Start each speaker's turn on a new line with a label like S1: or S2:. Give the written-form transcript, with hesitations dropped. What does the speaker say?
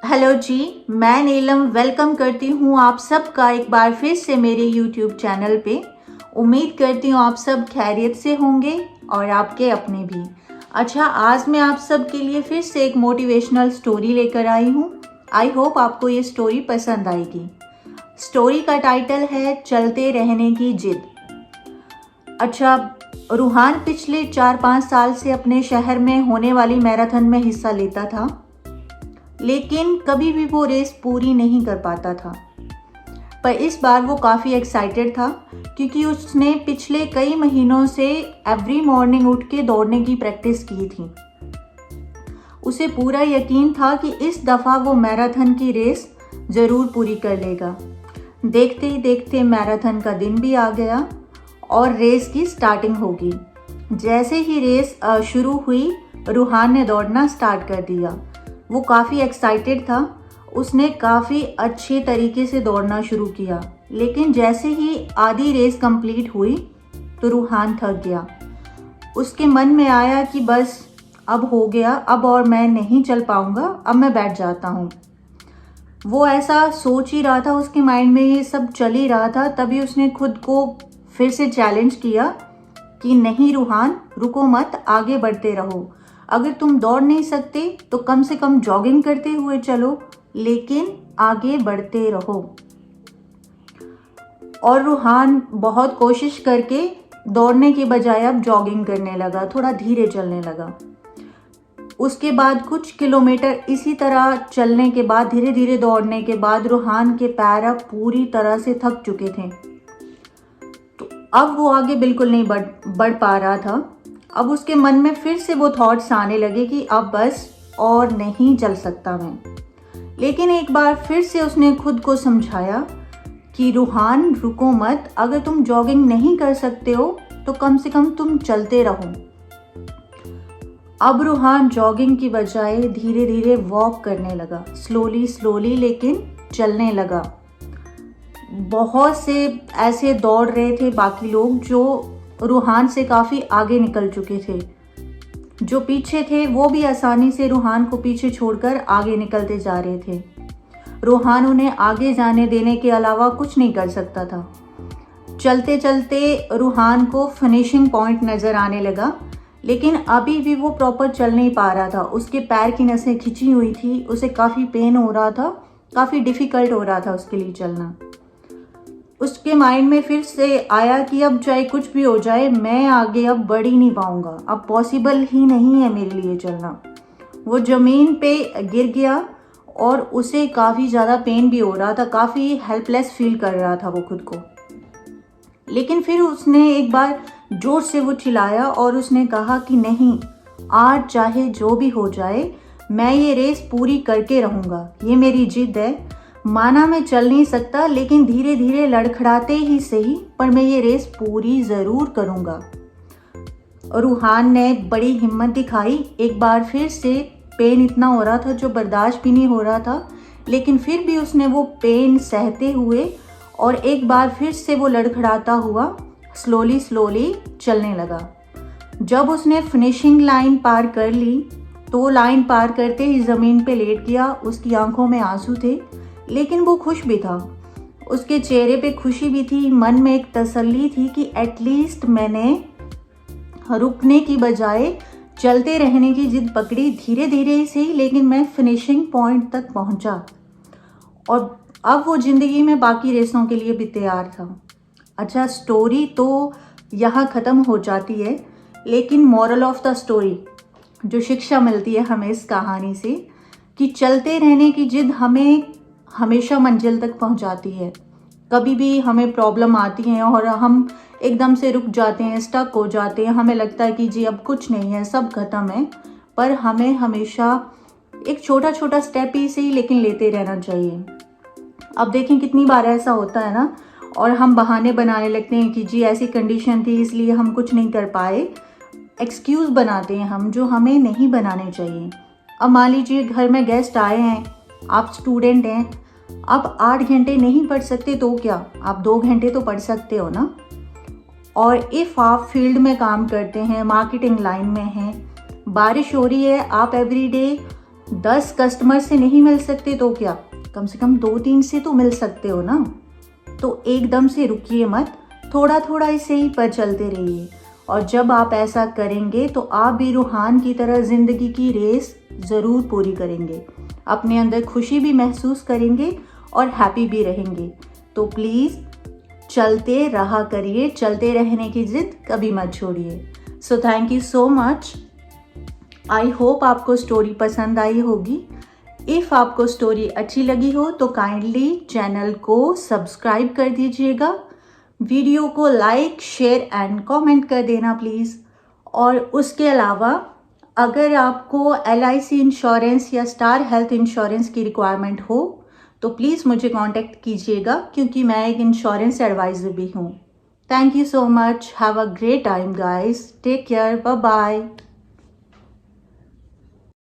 S1: Hello जी, मैं नीलम welcome करती हूँ आप सबका एक बार फिर से मेरे यूट्यूब चैनल पे। उम्मीद करती हूँ आप सब खैरियत से होंगे और आपके अपने भी। अच्छा, आज मैं आप सब के लिए फिर से एक मोटिवेशनल स्टोरी लेकर आई हूँ। आई होप आपको ये स्टोरी पसंद आएगी। स्टोरी का टाइटल है चलते रहने की जिद। अच्छा, रूहान पिछले 4-5 साल से अपने शहर में होने वाली मैराथन में हिस्सा लेता था, लेकिन कभी भी वो रेस पूरी नहीं कर पाता था। पर इस बार वो काफ़ी एक्साइटेड था क्योंकि उसने पिछले कई महीनों से एवरी मॉर्निंग उठ के दौड़ने की प्रैक्टिस की थी। उसे पूरा यकीन था कि इस दफ़ा वो मैराथन की रेस ज़रूर पूरी कर लेगा। देखते ही देखते मैराथन का दिन भी आ गया और रेस की स्टार्टिंग होगी। जैसे ही रेस शुरू हुई, रूहान ने दौड़ना स्टार्ट कर दिया। वो काफ़ी एक्साइटेड था। उसने काफ़ी अच्छे तरीके से दौड़ना शुरू किया, लेकिन जैसे ही आधी रेस कंप्लीट हुई तो रूहान थक गया। उसके मन में आया कि बस अब हो गया, अब और मैं नहीं चल पाऊंगा, अब मैं बैठ जाता हूँ। वो ऐसा सोच ही रहा था, उसके माइंड में ये सब चल ही रहा था। तभी उसने खुद को फिर से चैलेंज किया कि नहीं रूहान, रुको मत, आगे बढ़ते रहो। अगर तुम दौड़ नहीं सकते तो कम से कम जॉगिंग करते हुए चलो, लेकिन आगे बढ़ते रहो। और रूहान बहुत कोशिश करके दौड़ने के बजाय अब जॉगिंग करने लगा, थोड़ा धीरे चलने लगा। उसके बाद कुछ किलोमीटर इसी तरह चलने के बाद, धीरे धीरे दौड़ने के बाद रूहान के पैर अब पूरी तरह से थक चुके थे। तो अब वो आगे बिल्कुल नहीं बढ़ पा रहा था। अब उसके मन में फिर से वो थॉट्स आने लगे कि अब बस और नहीं चल सकता मैं। लेकिन एक बार फिर से उसने खुद को समझाया कि रूहान, रुको मत, अगर तुम जॉगिंग नहीं कर सकते हो तो कम से कम तुम चलते रहो। अब रूहान जॉगिंग की बजाय धीरे धीरे वॉक करने लगा, स्लोली स्लोली लेकिन चलने लगा। बहुत से ऐसे दौड़ रहे थे बाकी लोग जो रूहान से काफ़ी आगे निकल चुके थे। जो पीछे थे वो भी आसानी से रूहान को पीछे छोड़कर आगे निकलते जा रहे थे। रूहान उन्हें आगे जाने देने के अलावा कुछ नहीं कर सकता था। चलते चलते रूहान को फिनिशिंग पॉइंट नज़र आने लगा, लेकिन अभी भी वो प्रॉपर चल नहीं पा रहा था। उसके पैर की नसें खिंची हुई थी, उसे काफ़ी पेन हो रहा था, काफ़ी डिफ़िकल्ट हो रहा था उसके लिए चलना। उसके माइंड में फिर से आया कि अब चाहे कुछ भी हो जाए, मैं आगे अब बढ़ ही नहीं पाऊंगा, अब पॉसिबल ही नहीं है मेरे लिए चलना। वो ज़मीन पे गिर गया और उसे काफ़ी ज़्यादा पेन भी हो रहा था, काफ़ी हेल्पलेस फील कर रहा था वो खुद को। लेकिन फिर उसने एक बार जोर से वो चिल्लाया और उसने कहा कि नहीं, आज चाहे जो भी हो जाए मैं ये रेस पूरी करके रहूँगा, ये मेरी जिद है। माना मैं चल नहीं सकता, लेकिन धीरे धीरे लड़खड़ाते ही सही, पर मैं ये रेस पूरी ज़रूर करूँगा। रूहान ने बड़ी हिम्मत दिखाई। एक बार फिर से पेन इतना हो रहा था जो बर्दाश्त भी नहीं हो रहा था, लेकिन फिर भी उसने वो पेन सहते हुए और एक बार फिर से वो लड़खड़ाता हुआ स्लोली स्लोली चलने लगा। जब उसने फिनिशिंग लाइन पार कर ली तो लाइन पार करते ही ज़मीन पे लेट गया। उसकी आंखों में आंसू थे, लेकिन वो खुश भी था। उसके चेहरे पे खुशी भी थी, मन में एक तसल्ली थी कि एटलीस्ट मैंने रुकने की बजाय चलते रहने की जिद पकड़ी, धीरे धीरे ही सही, लेकिन मैं फिनिशिंग पॉइंट तक पहुंचा। और अब वो ज़िंदगी में बाकी रेसों के लिए भी तैयार था। अच्छा, स्टोरी तो यहाँ ख़त्म हो जाती है, लेकिन मॉरल ऑफ द स्टोरी, जो शिक्षा मिलती है हमें इस कहानी से, कि चलते रहने की जिद हमें हमेशा मंजिल तक पहुंचाती है। कभी भी हमें प्रॉब्लम आती है और हम एकदम से रुक जाते हैं, स्टक हो जाते हैं, हमें लगता है कि जी अब कुछ नहीं है, सब खत्म है, पर हमें हमेशा एक छोटा छोटा स्टेप ही सही लेकिन लेते रहना चाहिए। अब देखें कितनी बार ऐसा होता है ना, और हम बहाने बनाने लगते हैं कि जी ऐसी कंडीशन थी इसलिए हम कुछ नहीं कर पाए। एक्सक्यूज़ बनाते हैं हम, जो हमें नहीं बनाने चाहिए। अब मान लीजिए घर में गेस्ट आए हैं, आप स्टूडेंट हैं, आप 8 घंटे नहीं पढ़ सकते तो क्या, आप 2 घंटे तो पढ़ सकते हो ना। और इफ़ आप फील्ड में काम करते हैं, मार्केटिंग लाइन में हैं, बारिश हो रही है, आप एवरीडे 10 कस्टमर से नहीं मिल सकते तो क्या, कम से कम 2-3 से तो मिल सकते हो ना। तो एकदम से रुकिए मत, थोड़ा थोड़ा इसे ही पर चलते रहिए। और जब आप ऐसा करेंगे तो आप भी रूहान की तरह ज़िंदगी की रेस ज़रूर पूरी करेंगे, अपने अंदर खुशी भी महसूस करेंगे और हैप्पी भी रहेंगे। तो प्लीज़ चलते रहा करिए, चलते रहने की जिद कभी मत छोड़िए। So thank you so much. I hope आपको स्टोरी पसंद आई होगी। इफ़ आपको स्टोरी अच्छी लगी हो तो काइंडली चैनल को सब्सक्राइब कर दीजिएगा, वीडियो को लाइक शेयर एंड कमेंट कर देना प्लीज़। और उसके अलावा अगर आपको LIC इंश्योरेंस या स्टार हेल्थ इंश्योरेंस की रिक्वायरमेंट हो तो प्लीज़ मुझे कांटेक्ट कीजिएगा, क्योंकि मैं एक इंश्योरेंस एडवाइज़र भी हूँ। Thank you so much. Have a great time guys. Take care. Bye bye.